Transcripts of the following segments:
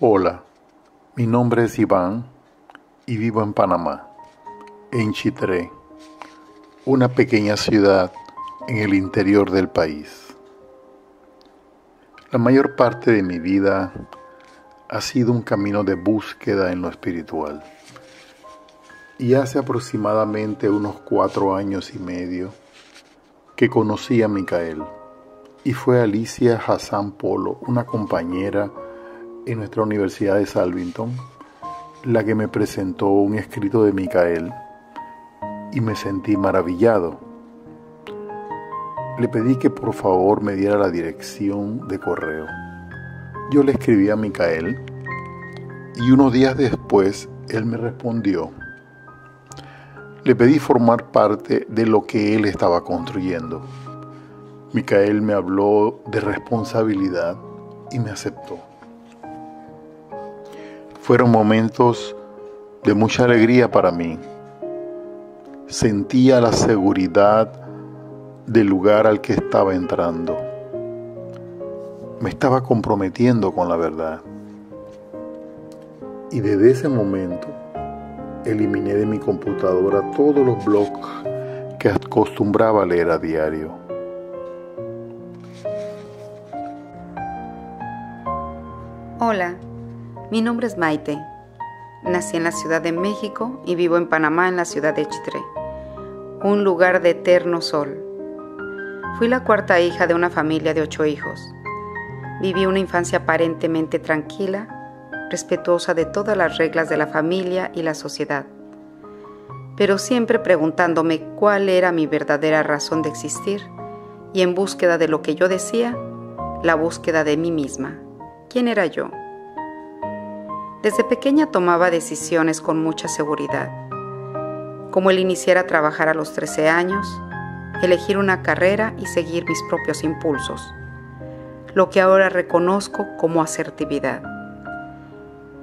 Hola, mi nombre es Iván y vivo en Panamá, en Chitré, una pequeña ciudad en el interior del país. La mayor parte de mi vida ha sido un camino de búsqueda en lo espiritual. Y hace aproximadamente unos 4 años y medio que conocí a Micael, y fue Alicia Hassan Polo, una compañera en nuestra Universidad de Salvington, la que me presentó un escrito de Micael y me sentí maravillado. Le pedí que por favor me diera la dirección de correo. Yo le escribí a Micael y unos días después él me respondió. Le pedí formar parte de lo que él estaba construyendo. Micael me habló de responsabilidad y me aceptó. Fueron momentos de mucha alegría para mí. Sentía la seguridad del lugar al que estaba entrando. Me estaba comprometiendo con la verdad. Y desde ese momento eliminé de mi computadora todos los blogs que acostumbraba a leer a diario. Hola, mi nombre es Maite. Nací en la Ciudad de México y vivo en Panamá, en la ciudad de Chitré, un lugar de eterno sol. Fui la cuarta hija de una familia de 8 hijos. Viví una infancia aparentemente tranquila, respetuosa de todas las reglas de la familia y la sociedad, pero siempre preguntándome cuál era mi verdadera razón de existir y en búsqueda de lo que yo decía, la búsqueda de mí misma. ¿Quién era yo? Desde pequeña tomaba decisiones con mucha seguridad, como el iniciar a trabajar a los 13 años, elegir una carrera y seguir mis propios impulsos, lo que ahora reconozco como asertividad.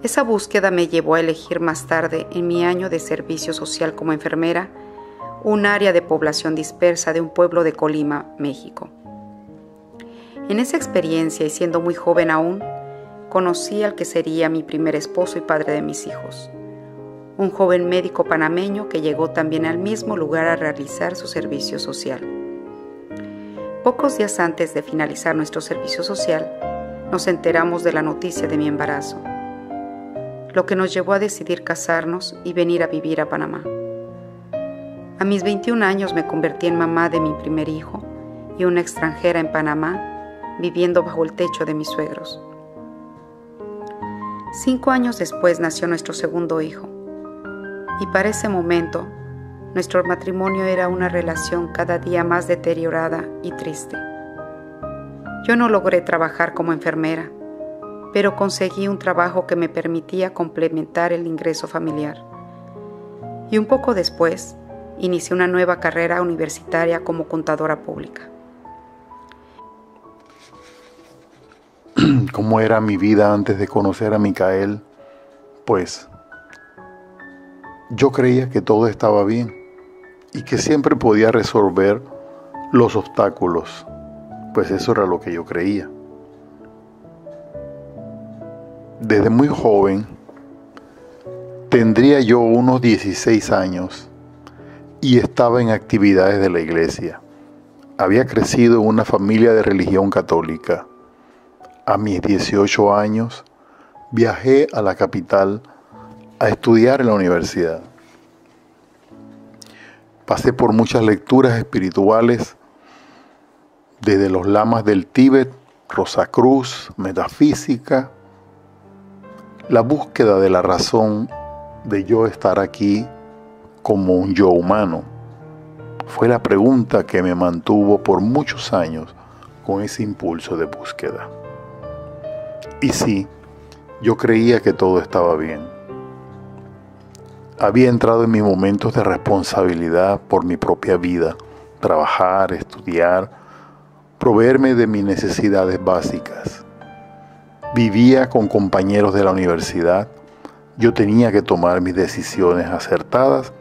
Esa búsqueda me llevó a elegir más tarde, en mi año de servicio social como enfermera, un área de población dispersa de un pueblo de Colima, México. En esa experiencia, y siendo muy joven aún, conocí al que sería mi primer esposo y padre de mis hijos, un joven médico panameño que llegó también al mismo lugar a realizar su servicio social. Pocos días antes de finalizar nuestro servicio social, nos enteramos de la noticia de mi embarazo, lo que nos llevó a decidir casarnos y venir a vivir a Panamá. A mis 21 años me convertí en mamá de mi primer hijo y una extranjera en Panamá, viviendo bajo el techo de mis suegros. 5 años después nació nuestro segundo hijo, y para ese momento, nuestro matrimonio era una relación cada día más deteriorada y triste. Yo no logré trabajar como enfermera, pero conseguí un trabajo que me permitía complementar el ingreso familiar. Y un poco después, inicié una nueva carrera universitaria como contadora pública. ¿Cómo era mi vida antes de conocer a Micael? Pues yo creía que todo estaba bien y que siempre podía resolver los obstáculos, pues eso era lo que yo creía. Desde muy joven, tendría yo unos 16 años y estaba en actividades de la iglesia. Había crecido en una familia de religión católica. A mis 18 años, viajé a la capital a estudiar en la universidad. Pasé por muchas lecturas espirituales, desde los lamas del Tíbet, Rosacruz, metafísica, la búsqueda de la razón de yo estar aquí como un yo humano. Fue la pregunta que me mantuvo por muchos años con ese impulso de búsqueda. Y sí, yo creía que todo estaba bien. Había entrado en mis momentos de responsabilidad por mi propia vida, trabajar, estudiar, proveerme de mis necesidades básicas. Vivía con compañeros de la universidad. Yo tenía que tomar mis decisiones acertadas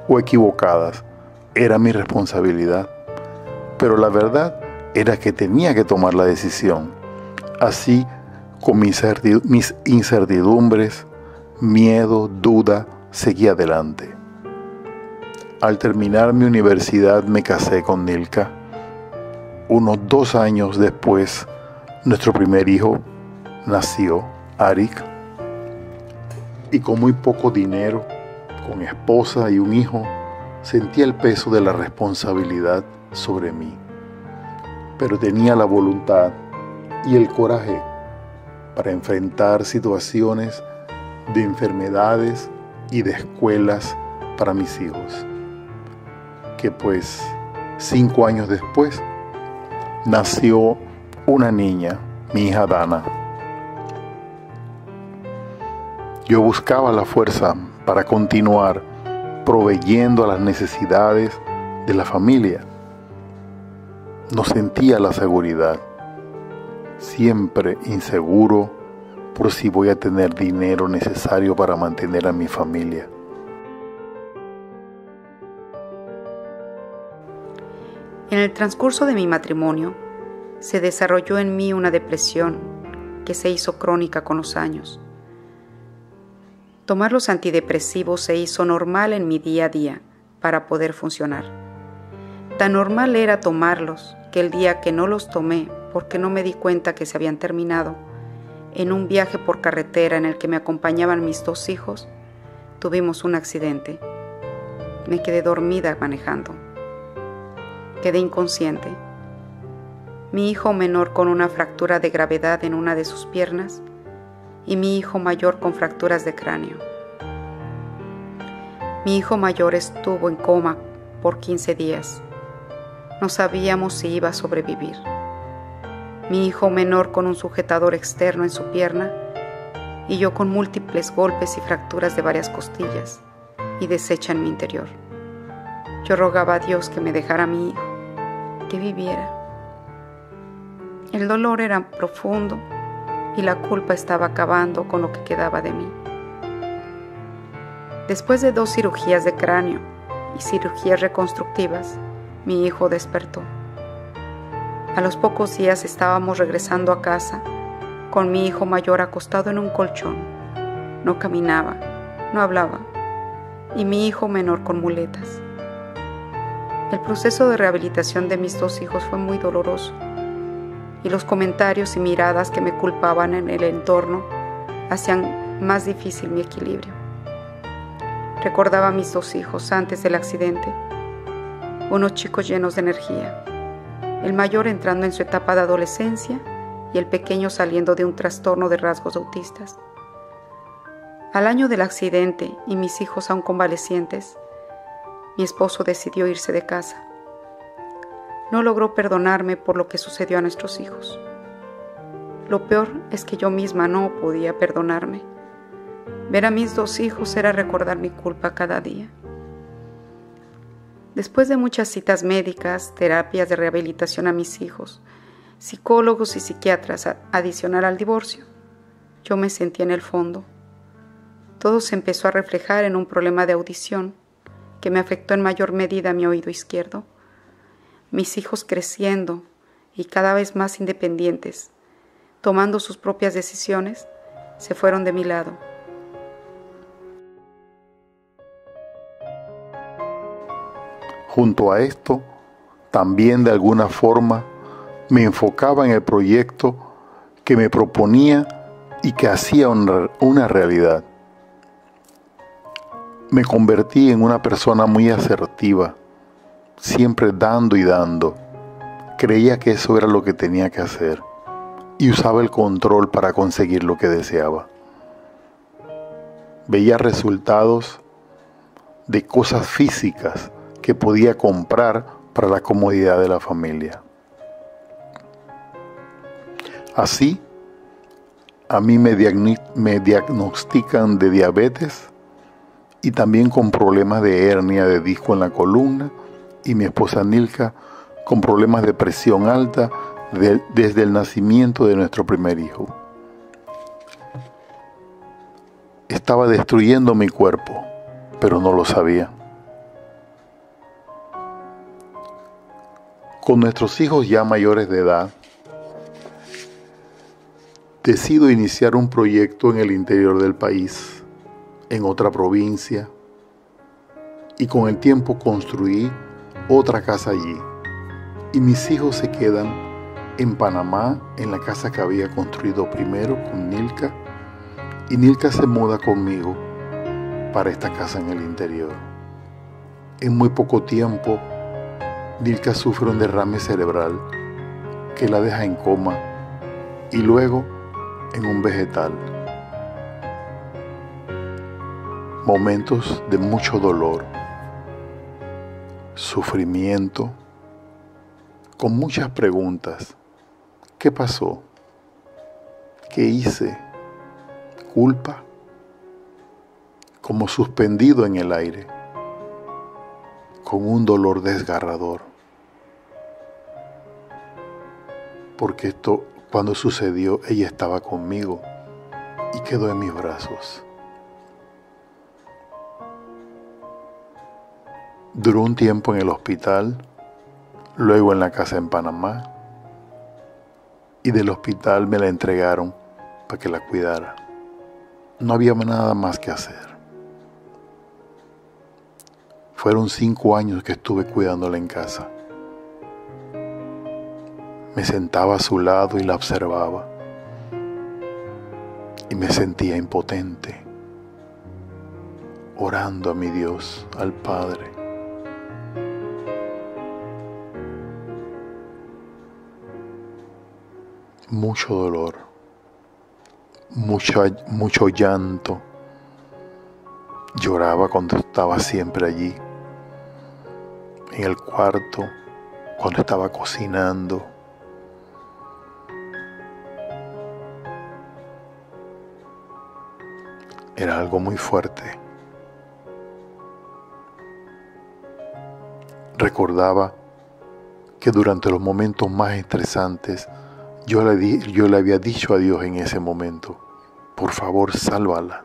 o equivocadas. Era mi responsabilidad. Pero la verdad era que tenía que tomar la decisión. Así Con mis incertidumbres, miedo, duda, seguí adelante. Al terminar mi universidad me casé con Nilka. Unos 2 años después, nuestro primer hijo nació, Arik. Y con muy poco dinero, con esposa y un hijo, sentí el peso de la responsabilidad sobre mí. Pero tenía la voluntad y el coraje para enfrentar situaciones de enfermedades y de escuelas para mis hijos. Que pues 5 años después nació una niña, mi hija Dana. Yo buscaba la fuerza para continuar proveyendo a las necesidades de la familia. No sentía la seguridad, siempre inseguro por si voy a tener dinero necesario para mantener a mi familia. En el transcurso de mi matrimonio, se desarrolló en mí una depresión que se hizo crónica con los años. Tomar los antidepresivos se hizo normal en mi día a día para poder funcionar. Tan normal era tomarlos que el día que no los tomé porque no me di cuenta que se habían terminado, en un viaje por carretera en el que me acompañaban mis 2 hijos, tuvimos un accidente. Me quedé dormida manejando. Quedé inconsciente. Mi hijo menor con una fractura de gravedad en una de sus piernas y mi hijo mayor con fracturas de cráneo. Mi hijo mayor estuvo en coma por 15 días. No sabíamos si iba a sobrevivir. Mi hijo menor con un sujetador externo en su pierna y yo con múltiples golpes y fracturas de varias costillas y deshecha en mi interior. Yo rogaba a Dios que me dejara a mi hijo, que viviera. El dolor era profundo y la culpa estaba acabando con lo que quedaba de mí. Después de 2 cirugías de cráneo y cirugías reconstructivas, mi hijo despertó. A los pocos días estábamos regresando a casa con mi hijo mayor acostado en un colchón. No caminaba, no hablaba, y mi hijo menor con muletas. El proceso de rehabilitación de mis 2 hijos fue muy doloroso, y los comentarios y miradas que me culpaban en el entorno hacían más difícil mi equilibrio. Recordaba a mis 2 hijos antes del accidente, unos chicos llenos de energía, el mayor entrando en su etapa de adolescencia y el pequeño saliendo de un trastorno de rasgos autistas. Al año del accidente y mis hijos aún convalecientes, mi esposo decidió irse de casa. No logró perdonarme por lo que sucedió a nuestros hijos. Lo peor es que yo misma no podía perdonarme. Ver a mis 2 hijos era recordar mi culpa cada día. Después de muchas citas médicas, terapias de rehabilitación a mis hijos, psicólogos y psiquiatras adicional al divorcio, yo me sentí en el fondo. Todo se empezó a reflejar en un problema de audición que me afectó en mayor medida mi oído izquierdo. Mis hijos creciendo y cada vez más independientes, tomando sus propias decisiones, se fueron de mi lado. Junto a esto, también de alguna forma me enfocaba en el proyecto que me proponía y que hacía una realidad. Me convertí en una persona muy asertiva, siempre dando y dando. Creía que eso era lo que tenía que hacer y usaba el control para conseguir lo que deseaba. Veía resultados de cosas físicas que podía comprar para la comodidad de la familia. Así, a mí me diagnostican de diabetes y también con problemas de hernia de disco en la columna, y mi esposa Nilka con problemas de presión alta desde el nacimiento de nuestro primer hijo. Estaba destruyendo mi cuerpo, pero no lo sabía. Con nuestros hijos ya mayores de edad, decido iniciar un proyecto en el interior del país, en otra provincia, y con el tiempo construí otra casa allí. Y mis hijos se quedan en Panamá, en la casa que había construido primero con Nilka, y Nilka se muda conmigo para esta casa en el interior. En muy poco tiempo, Nilka sufre un derrame cerebral que la deja en coma y luego en un vegetal. Momentos de mucho dolor, sufrimiento, con muchas preguntas. ¿Qué pasó? ¿Qué hice? ¿Culpa? Como suspendido en el aire, con un dolor desgarrador. Porque esto, cuando sucedió, ella estaba conmigo y quedó en mis brazos. Duró un tiempo en el hospital, luego en la casa en Panamá, y del hospital me la entregaron para que la cuidara. No había nada más que hacer. Fueron 5 años que estuve cuidándola en casa. Me sentaba a su lado y la observaba. Y me sentía impotente, orando a mi Dios, al Padre. Mucho dolor, mucho llanto. Lloraba cuando estaba siempre allí, en el cuarto, cuando estaba cocinando. Era algo muy fuerte. Recordaba que durante los momentos más estresantes yo le había dicho a Dios en ese momento: por favor, sálvala.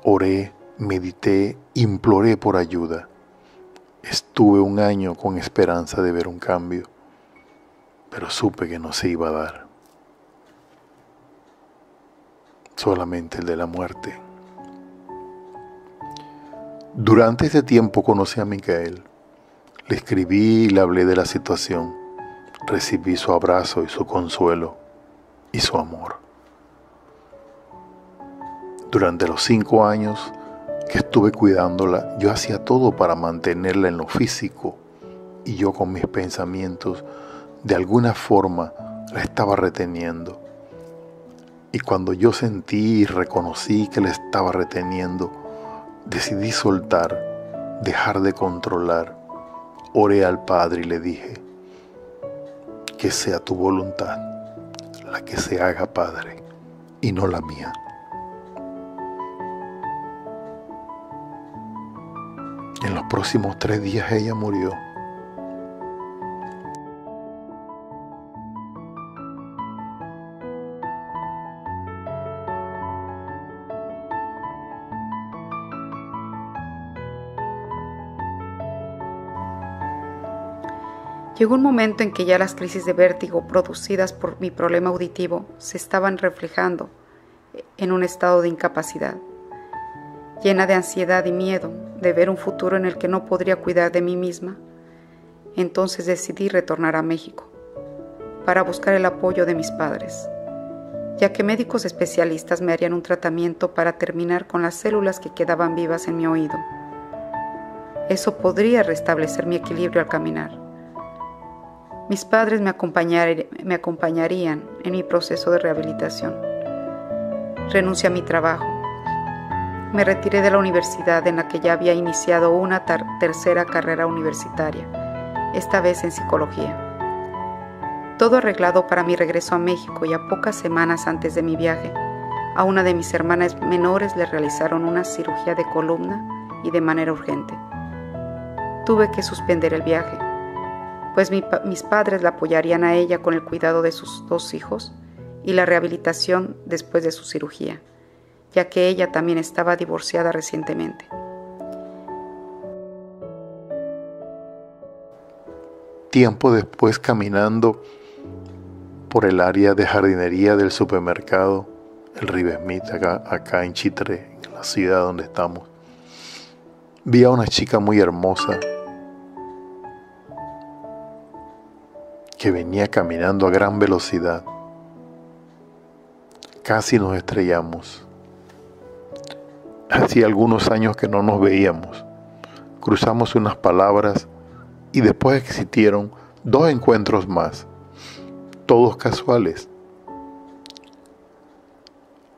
Oré, medité, imploré por ayuda. Estuve 1 año con esperanza de ver un cambio, pero supe que no se iba a dar. Solamente el de la muerte. Durante ese tiempo conocí a Micael. Le escribí y le hablé de la situación. Recibí su abrazo y su consuelo y su amor. Durante los 5 años que estuve cuidándola, yo hacía todo para mantenerla en lo físico, y yo con mis pensamientos de alguna forma la estaba reteniendo. Y cuando yo sentí y reconocí que la estaba reteniendo, decidí soltar, dejar de controlar. Oré al Padre y le dije: que sea tu voluntad la que se haga, Padre, y no la mía. En los próximos 3 días ella murió. Llegó un momento en que ya las crisis de vértigo producidas por mi problema auditivo se estaban reflejando en un estado de incapacidad, llena de ansiedad y miedo de ver un futuro en el que no podría cuidar de mí misma. Entonces decidí retornar a México para buscar el apoyo de mis padres, ya que médicos especialistas me harían un tratamiento para terminar con las células que quedaban vivas en mi oído. Eso podría restablecer mi equilibrio al caminar. Mis padres me acompañarían en mi proceso de rehabilitación. Renuncié a mi trabajo. Me retiré de la universidad en la que ya había iniciado una tercera carrera universitaria, esta vez en psicología. Todo arreglado para mi regreso a México, y a pocas semanas antes de mi viaje, a una de mis hermanas menores le realizaron una cirugía de columna y de manera urgente. Tuve que suspender el viaje, pues mis padres la apoyarían a ella con el cuidado de sus 2 hijos y la rehabilitación después de su cirugía, ya que ella también estaba divorciada recientemente. Tiempo después, caminando por el área de jardinería del supermercado, el River Smith, acá en Chitré, en la ciudad donde estamos. Vi a una chica muy hermosa que venía caminando a gran velocidad. Casi nos estrellamos. Hacía algunos años que no nos veíamos. Cruzamos unas palabras y después existieron 2 encuentros más, todos casuales,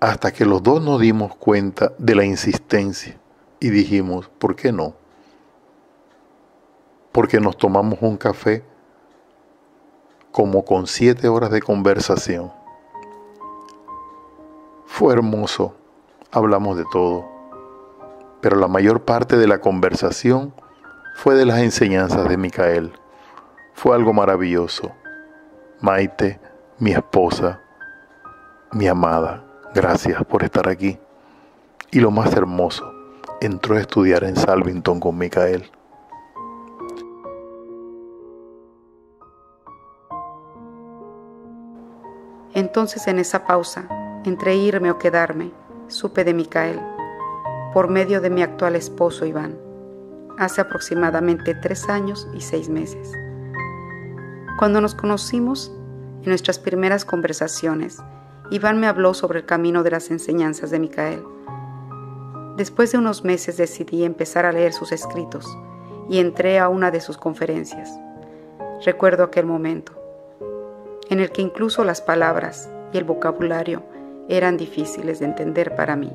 hasta que los dos nos dimos cuenta de la insistencia y dijimos, ¿por qué no? Porque nos tomamos un café como con 7 horas de conversación. Fue hermoso, hablamos de todo, pero la mayor parte de la conversación fue de las enseñanzas de Micael. Fue algo maravilloso. Maite, mi esposa, mi amada, gracias por estar aquí. Y lo más hermoso, entró a estudiar en Salvington con Micael. Entonces, en esa pausa, entre irme o quedarme, supe de Micael, por medio de mi actual esposo Iván, hace aproximadamente 3 años y 6 meses. Cuando nos conocimos, en nuestras primeras conversaciones, Iván me habló sobre el camino de las enseñanzas de Micael. Después de unos meses decidí empezar a leer sus escritos y entré a una de sus conferencias. Recuerdo aquel momento, en el que incluso las palabras y el vocabulario eran difíciles de entender para mí.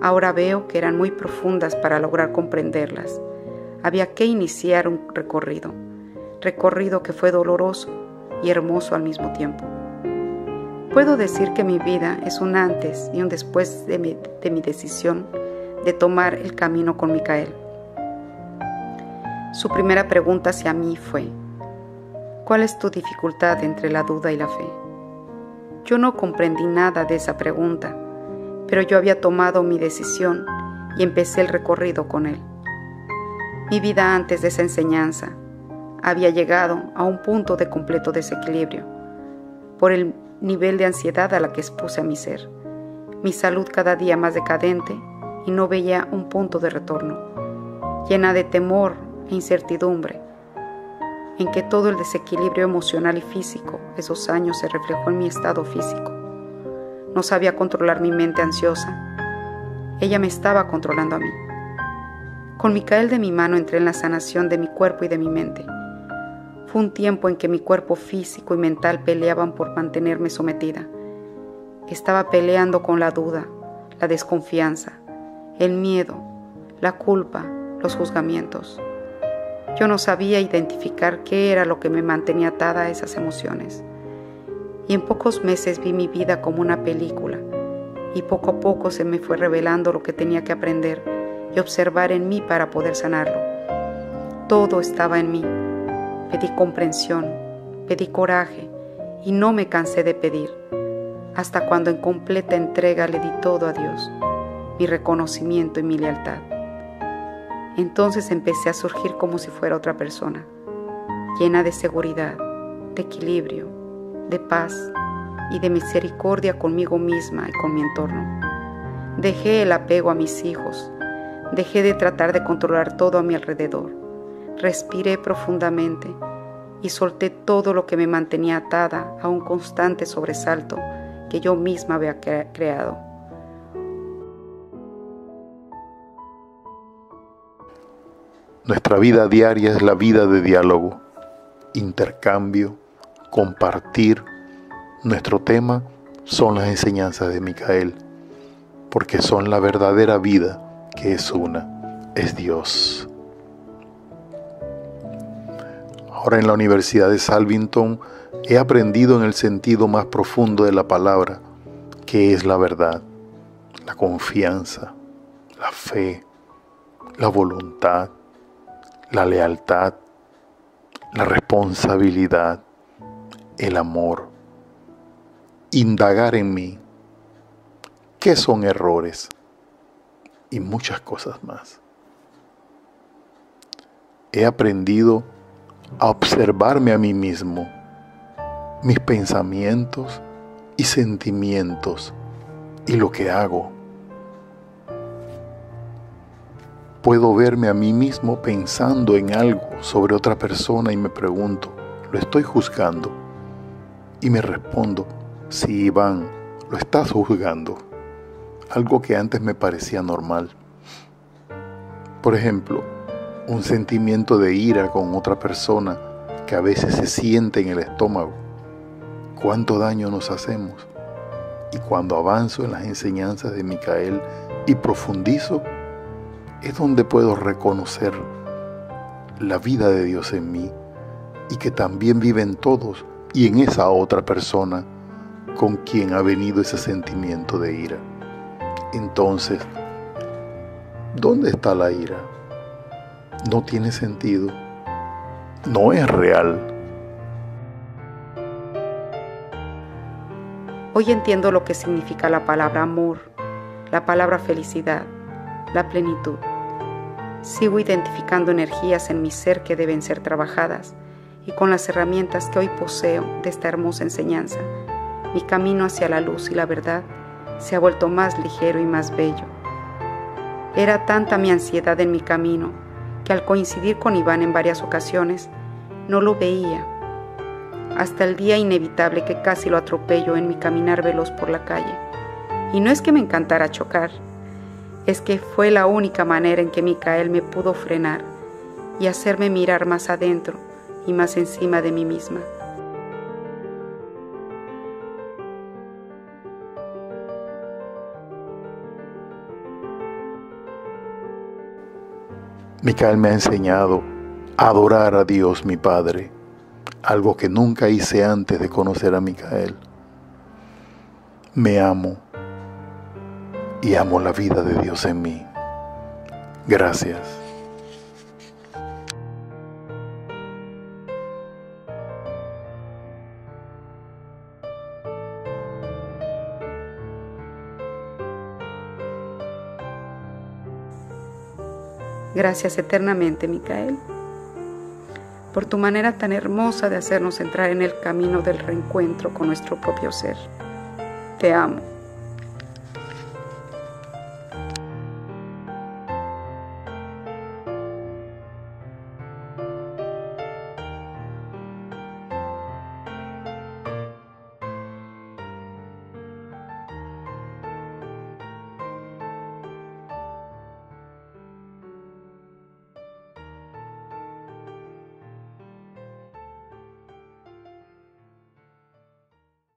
Ahora veo que eran muy profundas para lograr comprenderlas. Había que iniciar un recorrido que fue doloroso y hermoso al mismo tiempo. Puedo decir que mi vida es un antes y un después de mi decisión de tomar el camino con Micael. Su primera pregunta hacia mí fue: ¿cuál es tu dificultad entre la duda y la fe? Yo no comprendí nada de esa pregunta, pero yo había tomado mi decisión y empecé el recorrido con él. Mi vida antes de esa enseñanza había llegado a un punto de completo desequilibrio por el nivel de ansiedad a la que expuse a mi ser, mi salud cada día más decadente y no veía un punto de retorno, llena de temor e incertidumbre, en que todo el desequilibrio emocional y físico esos años se reflejó en mi estado físico. No sabía controlar mi mente ansiosa. Ella me estaba controlando a mí. Con Micael de mi mano entré en la sanación de mi cuerpo y de mi mente. Fue un tiempo en que mi cuerpo físico y mental peleaban por mantenerme sometida. Estaba peleando con la duda, la desconfianza, el miedo, la culpa, los juzgamientos. Yo no sabía identificar qué era lo que me mantenía atada a esas emociones. Y en pocos meses vi mi vida como una película, y poco a poco se me fue revelando lo que tenía que aprender y observar en mí para poder sanarlo. Todo estaba en mí. Pedí comprensión, pedí coraje, y no me cansé de pedir, hasta cuando en completa entrega le di todo a Dios, mi reconocimiento y mi lealtad. Entonces empecé a surgir como si fuera otra persona, llena de seguridad, de equilibrio, de paz y de misericordia conmigo misma y con mi entorno. Dejé el apego a mis hijos, dejé de tratar de controlar todo a mi alrededor, respiré profundamente y solté todo lo que me mantenía atada a un constante sobresalto que yo misma había creado. Nuestra vida diaria es la vida de diálogo, intercambio, compartir. Nuestro tema son las enseñanzas de Micael, porque son la verdadera vida, que es una, es Dios. Ahora en la Universidad de Salvington he aprendido en el sentido más profundo de la palabra, que es la verdad, la confianza, la fe, la voluntad, la lealtad, la responsabilidad, el amor. Indagar en mí qué son errores y muchas cosas más. He aprendido a observarme a mí mismo, mis pensamientos y sentimientos y lo que hago. Puedo verme a mí mismo pensando en algo sobre otra persona y me pregunto, ¿lo estoy juzgando? Y me respondo, sí, Iván, lo estás juzgando. Algo que antes me parecía normal. Por ejemplo, un sentimiento de ira con otra persona que a veces se siente en el estómago. ¿Cuánto daño nos hacemos? Y cuando avanzo en las enseñanzas de Micael y profundizo, es donde puedo reconocer la vida de Dios en mí y que también vive en todos y en esa otra persona con quien ha venido ese sentimiento de ira. Entonces, ¿dónde está la ira? No tiene sentido, no es real. Hoy entiendo lo que significa la palabra amor, la palabra felicidad, la plenitud. Sigo identificando energías en mi ser que deben ser trabajadas y con las herramientas que hoy poseo de esta hermosa enseñanza, mi camino hacia la luz y la verdad se ha vuelto más ligero y más bello. Era tanta mi ansiedad en mi camino que al coincidir con Iván en varias ocasiones no lo veía, hasta el día inevitable que casi lo atropello en mi caminar veloz por la calle. Y no es que me encantara chocar, es que fue la única manera en que Micael me pudo frenar y hacerme mirar más adentro y más encima de mí misma. Micael me ha enseñado a adorar a Dios mi Padre, algo que nunca hice antes de conocer a Micael. Me amo y amo la vida de Dios en mí. Gracias. Gracias eternamente, Micael, por tu manera tan hermosa de hacernos entrar en el camino del reencuentro con nuestro propio ser. Te amo.